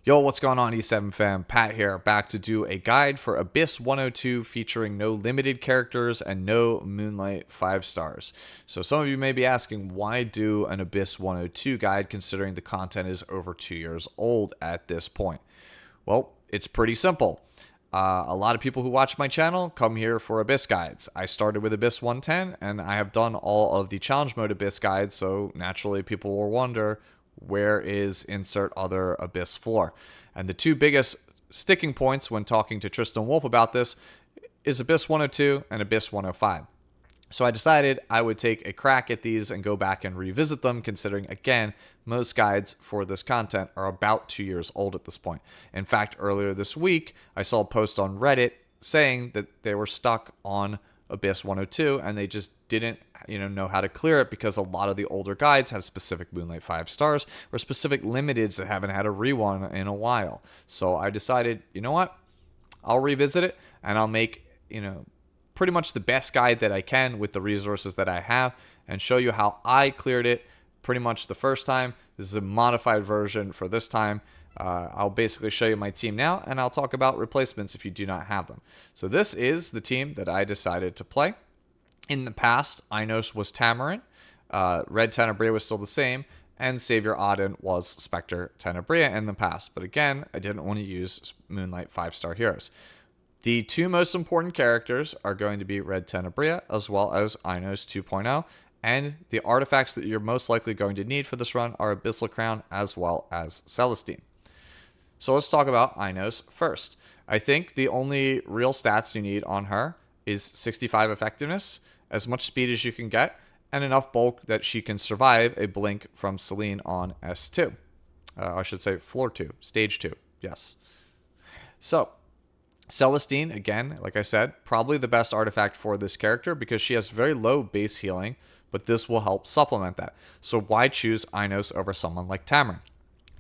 Yo, what's going on, E7 fam? Pat here, back to do a guide for Abyss 102 featuring no limited characters and no Moonlight 5 stars. So some of you may be asking, why do an Abyss 102 guide considering the content is over 2 years old at this point? Well, it's pretty simple. A lot of people who watch my channel come here for Abyss guides. I started with Abyss 110 and I have done all of the challenge mode Abyss guides, so naturally people will wonder, where is insert other Abyss floor? And the two biggest sticking points when talking to Tristan Wolf about this is Abyss 102 and Abyss 105. So I decided I would take a crack at these and go back and revisit them, considering, again, most guides for this content are about 2 years old at this point. In fact, earlier this week, I saw a post on Reddit saying that they were stuck on Abyss 102 and they just didn't know how to clear it because a lot of the older guides have specific Moonlight 5 stars or specific limiteds that haven't had a rerun in a while. So I decided, you know what? I'll revisit it and I'll make, pretty much the best guide that I can with the resources that I have and show you how I cleared it pretty much the first time. This is a modified version for this time. I'll basically show you my team now and I'll talk about replacements if you do not have them. So this is the team that I decided to play. In the past, Inos was Tamarin, Red Tenebria was still the same, and Savior Auden was Spectre Tenebria in the past. But again, I didn't want to use Moonlight 5-star heroes. The two most important characters are going to be Red Tenebria as well as Inos 2.0, and the artifacts that you're most likely going to need for this run are Abyssal Crown as well as Celestine. So let's talk about Inos first. I think the only real stats you need on her is 65 effectiveness, as much speed as you can get, and enough bulk that she can survive a blink from Celine on S2. I should say floor 2, stage 2, yes. So, Celestine, again, like I said, probably the best artifact for this character because she has very low base healing, but this will help supplement that. So why choose Inos over someone like Tamarin?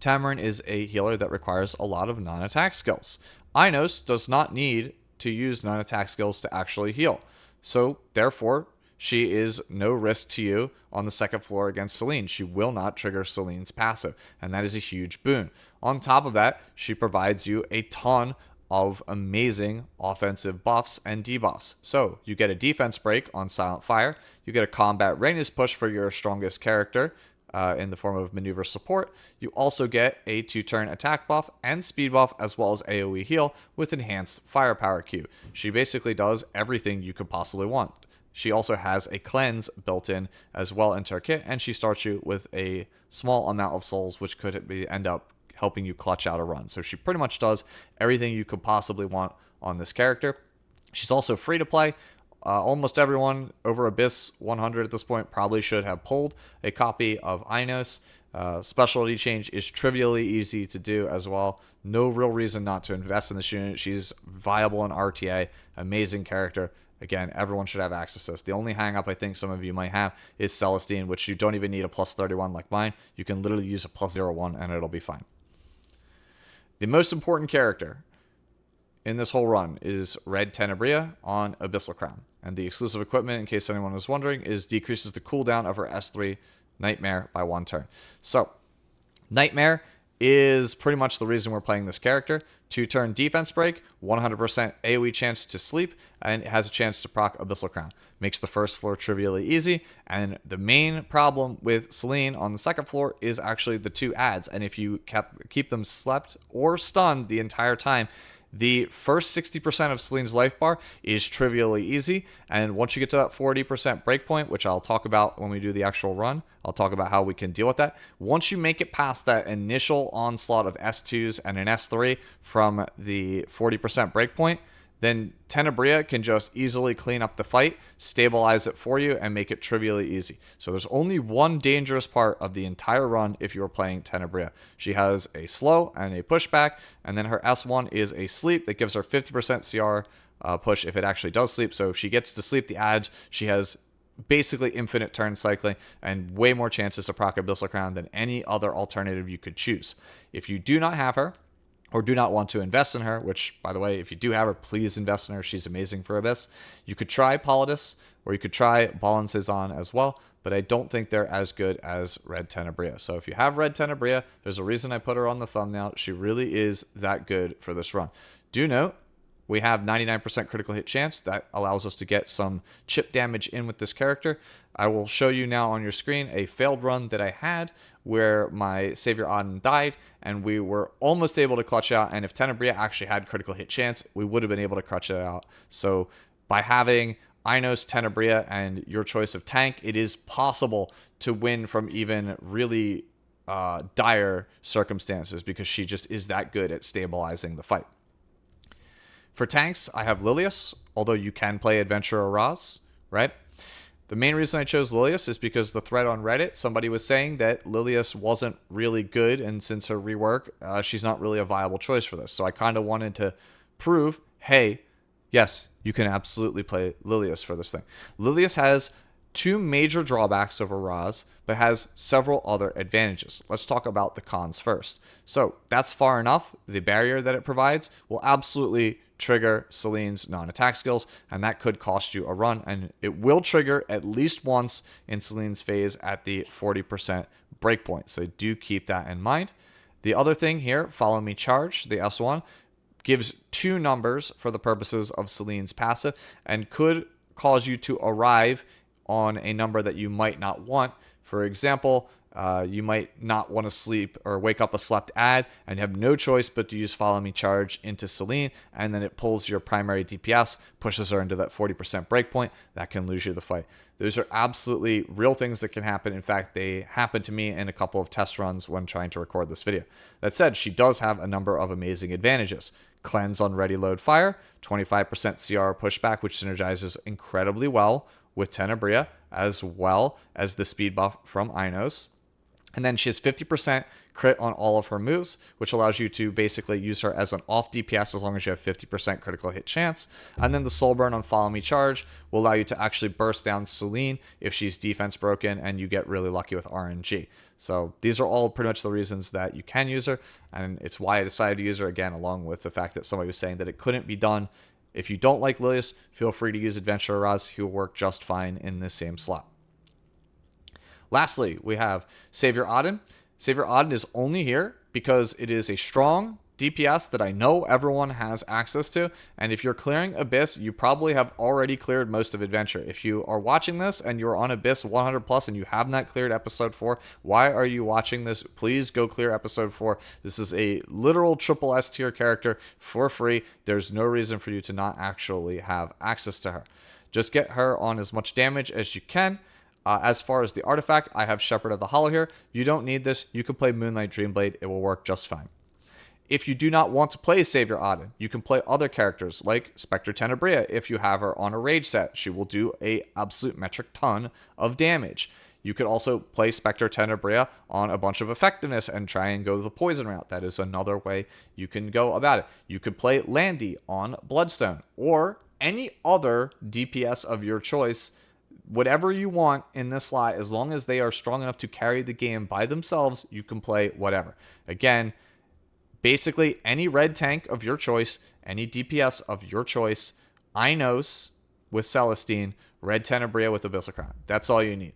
Tamarin is a healer that requires a lot of non-attack skills. Inos does not need to use non-attack skills to actually heal. So, therefore, she is no risk to you on the second floor against Celine. She will not trigger Celine's passive, and that is a huge boon. On top of that, she provides you a ton of amazing offensive buffs and debuffs. So, you get a defense break on Silent Fire, you get a combat readiness push for your strongest character, in the form of maneuver support. You also get a 2-turn attack buff and speed buff as well as AoE heal with enhanced firepower Q. She basically does everything you could possibly want. She also has a cleanse built in as well into her kit, and she starts you with a small amount of souls, which could end up helping you clutch out a run. So she pretty much does everything you could possibly want on this character. She's also free to play. Almost everyone over Abyss 100 at this point probably should have pulled a copy of Inos. Specialty change is trivially easy to do as well. No real reason not to invest in this unit. She's viable in RTA, amazing character. Again, everyone should have access to this. The only hang up I think some of you might have is Celestine, which you don't even need a plus 31 like mine. You can literally use a plus 01 and it'll be fine. The most important character in this whole run is Red Tenebria on Abyssal Crown. And the exclusive equipment, in case anyone was wondering, is decreases the cooldown of her S3 Nightmare by 1 turn. So, Nightmare is pretty much the reason we're playing this character. 2-turn defense break, 100% AoE chance to sleep, and it has a chance to proc Abyssal Crown. Makes the first floor trivially easy, and the main problem with Celine on the second floor is actually the 2 adds, and if you keep them slept or stunned the entire time, the first 60% of Celine's life bar is trivially easy, and once you get to that 40% breakpoint, which I'll talk about when we do the actual run, I'll talk about how we can deal with that. Once you make it past that initial onslaught of S2s and an S3 from the 40% breakpoint, then Tenebria can just easily clean up the fight, stabilize it for you, and make it trivially easy. So there's only one dangerous part of the entire run if you're playing Tenebria. She has a slow and a pushback, and then her S1 is a sleep that gives her 50% CR push if it actually does sleep. So if she gets to sleep the adge, she has basically infinite turn cycling and way more chances to proc Abyssal Crown than any other alternative you could choose. If you do not have her, or do not want to invest in her, which, by the way, if you do have her, please invest in her. She's amazing for Abyss. You could try Politis, or you could try Ballon Cezanne as well, but I don't think they're as good as Red Tenebria. So if you have Red Tenebria, there's a reason I put her on the thumbnail. She really is that good for this run. Do note, we have 99% critical hit chance. That allows us to get some chip damage in with this character. I will show you now on your screen a failed run that I had where my Savior Auden died, and we were almost able to clutch out. And if Tenebria actually had critical hit chance, we would have been able to clutch it out. So by having Inos, Tenebria, and your choice of tank, it is possible to win from even really dire circumstances because she just is that good at stabilizing the fight. For tanks, I have Lilius, although you can play Adventurer Raz, right? The main reason I chose Lilius is because the thread on Reddit, somebody was saying that Lilius wasn't really good, and since her rework, she's not really a viable choice for this. So I kind of wanted to prove, hey, yes, you can absolutely play Lilius for this thing. Lilius has two major drawbacks over Raz, but has several other advantages. Let's talk about the cons first. So that's far enough. The barrier that it provides will absolutely trigger Celine's non-attack skills, and that could cost you a run, and it will trigger at least once in Celine's phase at the 40% breakpoint, so do keep that in mind. The other thing here, Follow Me Charge, the S1, gives two numbers for the purposes of Celine's passive, and could cause you to arrive on a number that you might not want. For example, you might not want to sleep or wake up a slept ad and have no choice but to use Follow Me Charge into Celine, and then it pulls your primary DPS, pushes her into that 40% breakpoint. That can lose you the fight. Those are absolutely real things that can happen. In fact, they happened to me in a couple of test runs when trying to record this video. That said, she does have a number of amazing advantages. Cleanse on Ready Load Fire, 25% CR pushback, which synergizes incredibly well with Tenebria, as well as the speed buff from Inos. And then she has 50% crit on all of her moves, which allows you to basically use her as an off DPS as long as you have 50% critical hit chance. And then the Soul Burn on Follow Me Charge will allow you to actually burst down Celine if she's defense broken, and you get really lucky with RNG. So these are all pretty much the reasons that you can use her, and it's why I decided to use her, again, along with the fact that somebody was saying that it couldn't be done. If you don't like Lilius, feel free to use Adventurer Raz. He'll work just fine in this same slot. Lastly, we have Savior Auden. Savior Auden is only here because it is a strong DPS that I know everyone has access to. And if you're clearing Abyss, you probably have already cleared most of Adventure. If you are watching this and you're on Abyss 100 plus and you have not cleared episode 4, why are you watching this? Please go clear episode 4. This is a literal triple S tier character for free. There's no reason for you to not actually have access to her. Just get her on as much damage as you can. As far as the artifact, I have Shepherd of the Hollow here. You don't need this. You can play Moonlight Dreamblade. It will work just fine. If you do not want to play Savior Auden, you can play other characters like Spectre Tenebria. If you have her on a rage set, she will do a absolute metric ton of damage. You could also play Spectre Tenebria on a bunch of effectiveness and try and go the poison route. That is another way you can go about it. You could play Landy on Bloodstone or any other DPS of your choice. Whatever you want in this slot, as long as they are strong enough to carry the game by themselves, you can play whatever. Again, basically any red tank of your choice, any DPS of your choice, Inos with Celestine, Red Tenebria with Abyssal Crown. That's all you need.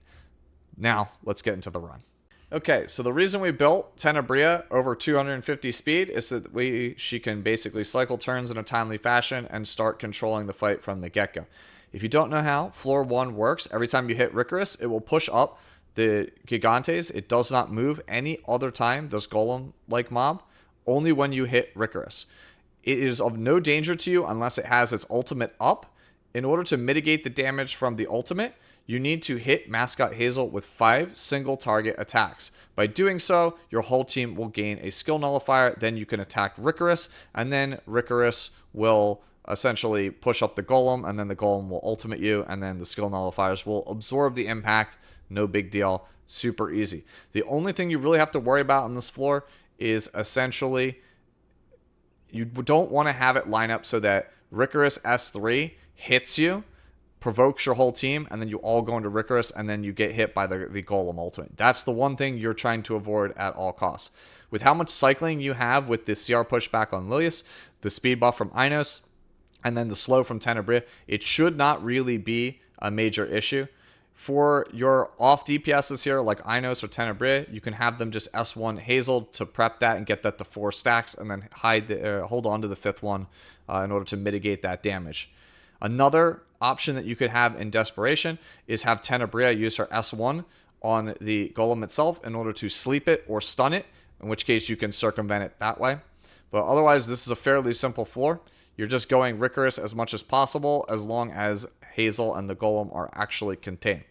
Now, let's get into the run. Okay, so the reason we built Tenebria over 250 speed is that she can basically cycle turns in a timely fashion and start controlling the fight from the get-go. If you don't know how floor 1 works, every time you hit Ricorous, it will push up the Gigantes. It does not move any other time, this golem-like mob, only when you hit Ricorous. It is of no danger to you unless it has its ultimate up. In order to mitigate the damage from the ultimate, you need to hit Mascot Hazel with 5 single target attacks. By doing so, your whole team will gain a skill nullifier, then you can attack Ricorous, and then Ricorous will essentially push up the golem, and then the golem will ultimate you, and then the skill nullifiers will absorb the impact. No big deal. Super easy. The only thing you really have to worry about on this floor is essentially you don't want to have it line up so that Ricorous S3 hits you provokes your whole team, and then you all go into Ricorous, and then you get hit by the Golem ultimate. That's the one thing you're trying to avoid at all costs. With how much cycling you have with the CR pushback on Lilius, the speed buff from Inos, and then the slow from Tenebria, it should not really be a major issue. For your off DPSs here, like Inos or Tenebria, you can have them just S1 Hazel to prep that and get that to 4 stacks, and then hold on to the 5th one in order to mitigate that damage. Another option that you could have in Desperation is have Tenebria use her S1 on the Golem itself in order to sleep it or stun it, in which case you can circumvent it that way. But otherwise, this is a fairly simple floor. You're just going Ricorous as much as possible as long as Hazel and the Golem are actually contained.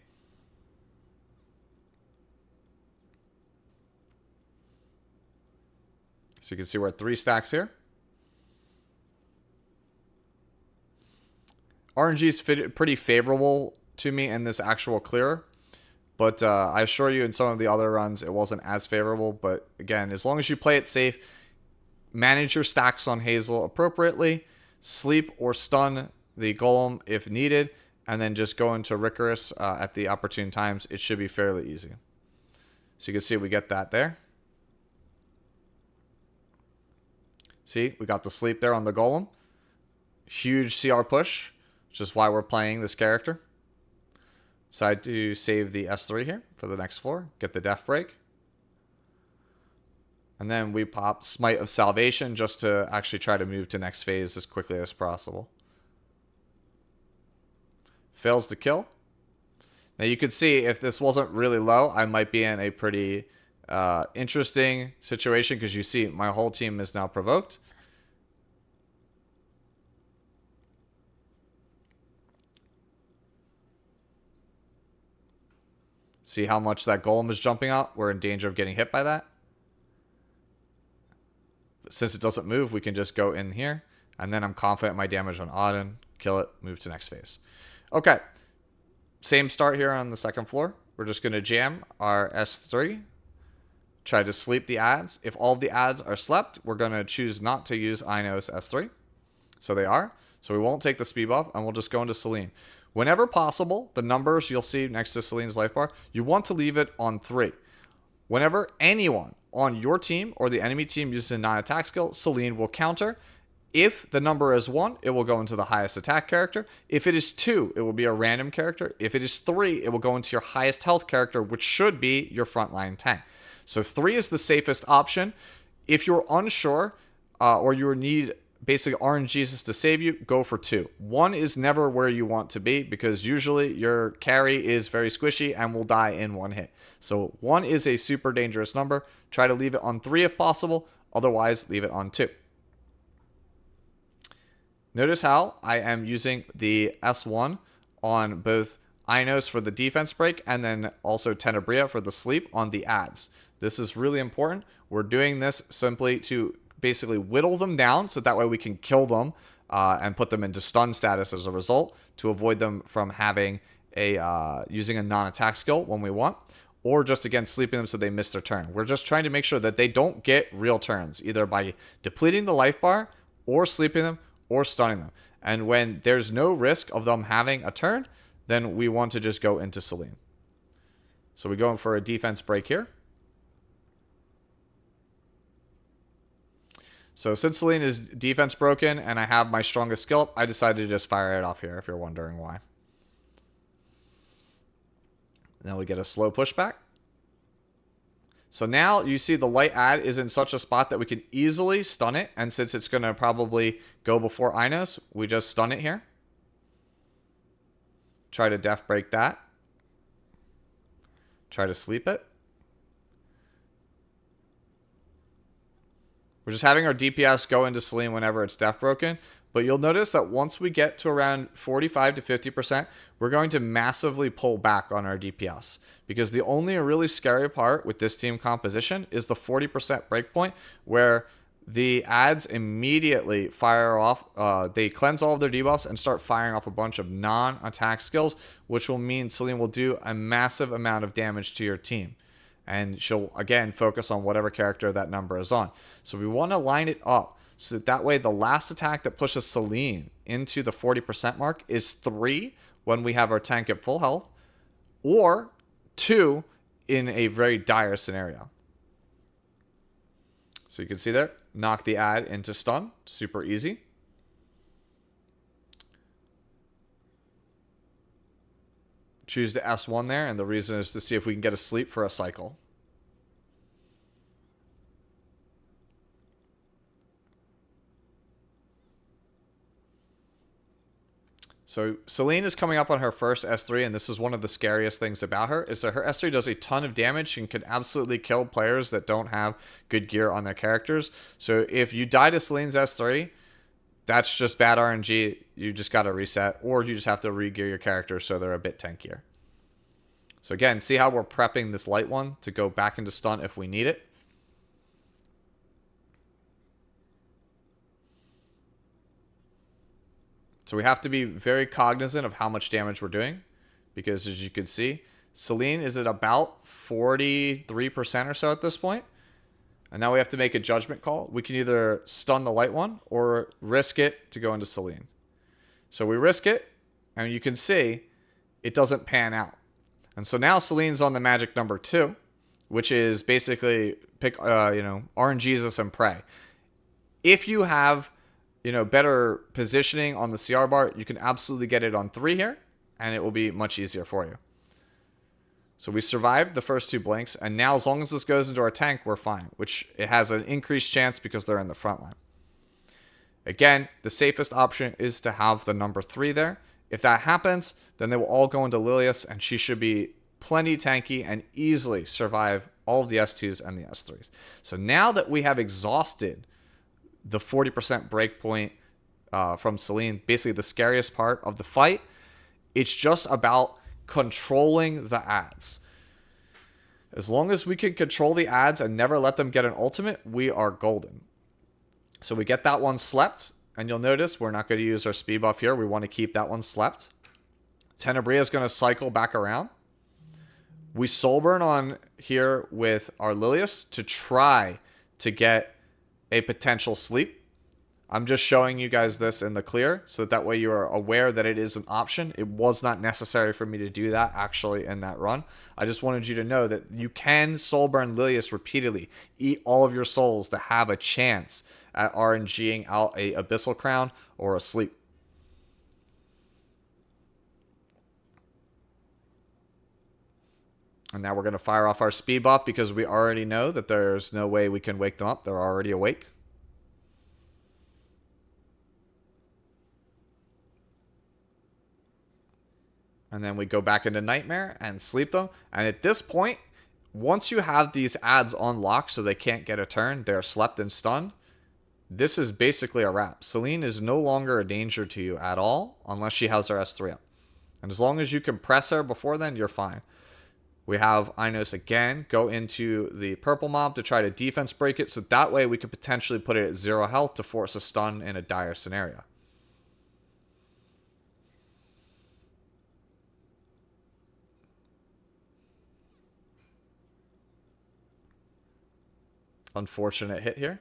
So you can see we're at 3 stacks here. RNG is pretty favorable to me in this actual clearer. But I assure you in some of the other runs, it wasn't as favorable. But again, as long as you play it safe, manage your stacks on Hazel appropriately, sleep or stun the Golem if needed, and then just go into Ricorous at the opportune times, it should be fairly easy. So you can see we get that there. See, we got the sleep there on the Golem. Huge CR push, which is why we're playing this character. Decide to save the S3 here for the next floor. Get the Death Break. And then we pop Smite of Salvation just to actually try to move to next phase as quickly as possible. Fails to kill. Now you can see if this wasn't really low, I might be in a pretty interesting situation because you see my whole team is now provoked. See how much that Golem is jumping out? We're in danger of getting hit by that. But since it doesn't move, we can just go in here. And then I'm confident my damage on Auden. Kill it, move to next phase. Okay. Same start here on the second floor. We're just going to jam our S3. Try to sleep the ads. If all of the ads are slept, we're going to choose not to use Inos S3. So they are. So we won't take the speed buff, and we'll just go into Selene. Whenever possible, the numbers you'll see next to Selene's life bar, you want to leave it on 3. Whenever anyone on your team or the enemy team uses a non-attack skill, Selene will counter. If the number is 1, it will go into the highest attack character. If it is 2, it will be a random character. If it is 3, it will go into your highest health character, which should be your frontline tank. So 3 is the safest option. If you're unsure or you need basically RNGs to save you, go for 2. 1 is never where you want to be because usually your carry is very squishy and will die in 1 hit. So 1 is a super dangerous number. Try to leave it on 3 if possible. Otherwise, leave it on 2. Notice how I am using the S1 on both Inos for the defense break and then also Tenebria for the sleep on the ads. This is really important. We're doing this simply to basically whittle them down so that way we can kill them and put them into stun status as a result to avoid them from having using a non-attack skill when we want, or just again sleeping them so they miss their turn. We're just trying to make sure that they don't get real turns, either by depleting the life bar or sleeping them or stunning them. And when there's no risk of them having a turn, then we want to just go into Selene. So we go in for a defense break here. So since Selene is defense broken and I have my strongest skill up, I decided to just fire it off here if you're wondering why. Now we get a slow pushback. So now you see the light ad is in such a spot that we can easily stun it. And since it's going to probably go before Inos, we just stun it here. Try to death break that. Try to sleep it. We're just having our DPS go into Selene whenever it's death broken. But you'll notice that once we get to around 45 to 50%, we're going to massively pull back on our DPS. Because the only really scary part with this team composition is the 40% breakpoint, where the ads immediately fire off, they cleanse all of their debuffs and start firing off a bunch of non-attack skills, which will mean Selene will do a massive amount of damage to your team. And she'll, again, focus on whatever character that number is on. So we want to line it up so that way the last attack that pushes Selene into the 40% mark is 3, when we have our tank at full health, or 2 in a very dire scenario. So you can see there, knock the ad into stun, super easy. Choose the S1 there, and the reason is to see if we can get a sleep for a cycle. So Celine is coming up on her first S3, and this is one of the scariest things about her, is that her S3 does a ton of damage and can absolutely kill players that don't have good gear on their characters. So if you die to Celine's S3, that's just bad RNG. You just got to reset, or you just have to re-gear your character so they're a bit tankier. So again, see how we're prepping this light one to go back into stun if we need it. So we have to be very cognizant of how much damage we're doing, because as you can see, Celine is at about 43% or so at this point. And now we have to make a judgment call. We can either stun the light one or risk it to go into Celine. So we risk it, and you can see it doesn't pan out. And so now Celine's on the magic number 2, which is basically pick, RNGesus and pray. If you have, better positioning on the CR bar, you can absolutely get it on 3 here, and it will be much easier for you. So we survived the first 2 blinks, and now as long as this goes into our tank, we're fine, which it has an increased chance because they're in the front line. Again, the safest option is to have the number 3 there. If that happens, then they will all go into Lilius, and she should be plenty tanky and easily survive all of the S2s and the S3s. So now that we have exhausted the 40% breakpoint from Celine, basically the scariest part of the fight, it's just about controlling the ads. As long as we can control the ads and never let them get an ultimate, we are golden. So we get that one slept, and you'll notice we're not going to use our speed buff here. We want to keep that one slept. Tenebria is going to cycle back around. We soul burn on here with our Lilius to try to get a potential sleep. I'm just showing you guys this in the clear so that way you are aware that it is an option. It was not necessary for me to do that actually in that run. I just wanted you to know that you can soul burn Lilius repeatedly. Eat all of your souls to have a chance at RNGing out a Abyssal Crown or a sleep. And now we're going to fire off our speed buff because we already know that there's no way we can wake them up. They're already awake. And then we go back into Nightmare and sleep them. And at this point, once you have these ads unlocked so they can't get a turn, they're slept and stunned, this is basically a wrap. Celine is no longer a danger to you at all unless she has her S3 up. And as long as you can press her before then, you're fine. We have Inos again go into the purple mob to try to defense break it, so that way we could potentially put it at 0 health to force a stun in a dire scenario. Unfortunate hit here.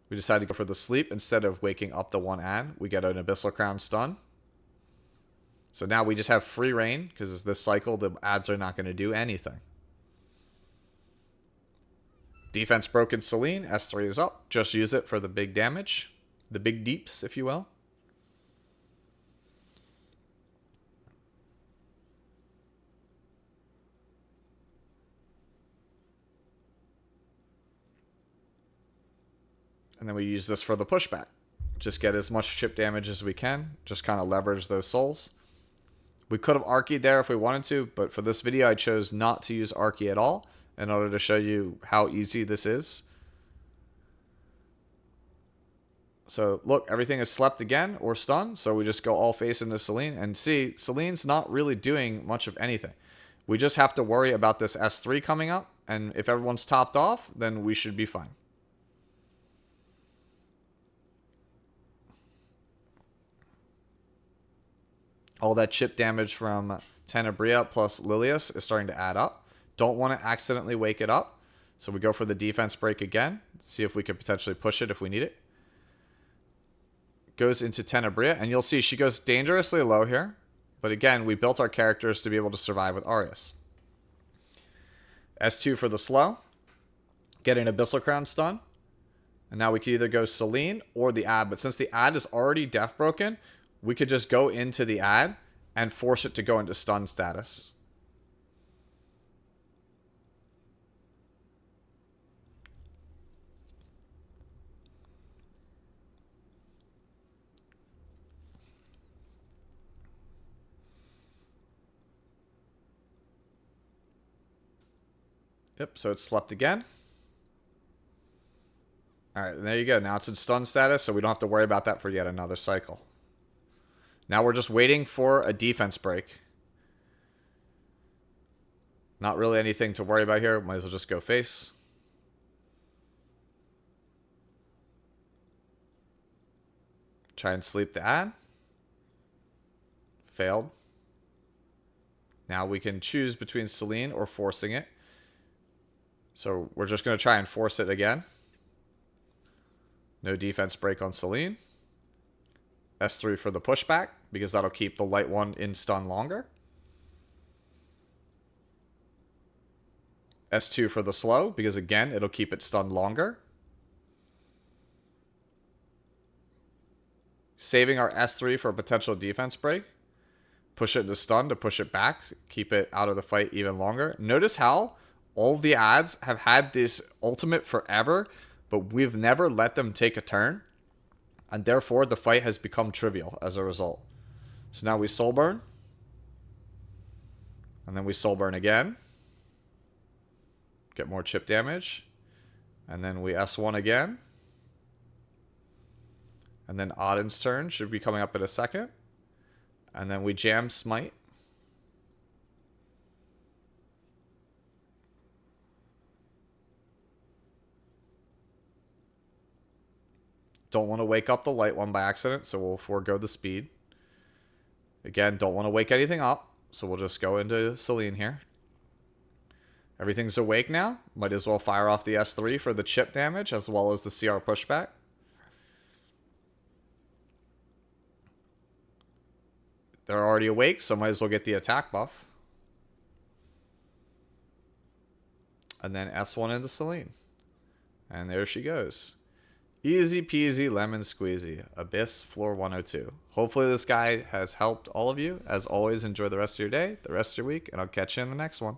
We decided to go for the sleep instead of waking up the one ad. We get an Abyssal Crown stun. So now we just have free reign because this cycle the ads are not going to do anything. Defense broken Celine. S3 is up. Just use it for the big damage. The big deeps, if you will. And then we use this for the pushback. Just get as much chip damage as we can. Just kind of leverage those souls. We could have Archie'd there if we wanted to, but for this video I chose not to use Archie at all in order to show you how easy this is. So look, everything is slept again or stunned, so we just go all face into Celine. And see, Celine's not really doing much of anything. We just have to worry about this S3 coming up, and if everyone's topped off, then we should be fine. All that chip damage from Tenebria plus Lilius is starting to add up. Don't want to accidentally wake it up. So we go for the defense break again. See if we could potentially push it if we need it. Goes into Tenebria. And you'll see she goes dangerously low here. But again, we built our characters to be able to survive with Arius. S2 for the slow. Get an Abyssal Crown stun. And now we can either go Selene or the ad. But since the ad is already death broken, we could just go into the ad and force it to go into stun status. Yep, so it's slept again. Alright, there you go. Now it's in stun status, so we don't have to worry about that for yet another cycle. Now we're just waiting for a defense break. Not really anything to worry about here. Might as well just go face. Try and sleep the ad. Failed. Now we can choose between Selene or forcing it. So we're just going to try and force it again. No defense break on Selene. S3 for the pushback, because that'll keep the light one in stun longer. S2 for the slow, because again, it'll keep it stunned longer. Saving our S3 for a potential defense break. Push it into stun to push it back. Keep it out of the fight even longer. Notice how all of the ads have had this ultimate forever, but we've never let them take a turn. And therefore, the fight has become trivial as a result. So now we soul burn. And then we soul burn again. Get more chip damage. And then we S1 again. And then Odin's turn should be coming up in a second. And then we jam smite. Don't want to wake up the light one by accident, so we'll forego the speed. Again, don't want to wake anything up, so we'll just go into Selene here. Everything's awake now. Might as well fire off the S3 for the chip damage as well as the CR pushback. They're already awake, so might as well get the attack buff. And then S1 into Selene. And there she goes. Easy peasy lemon squeezy. Abyss floor 102. Hopefully this guide has helped all of you. As always, enjoy the rest of your day, the rest of your week, and I'll catch you in the next one.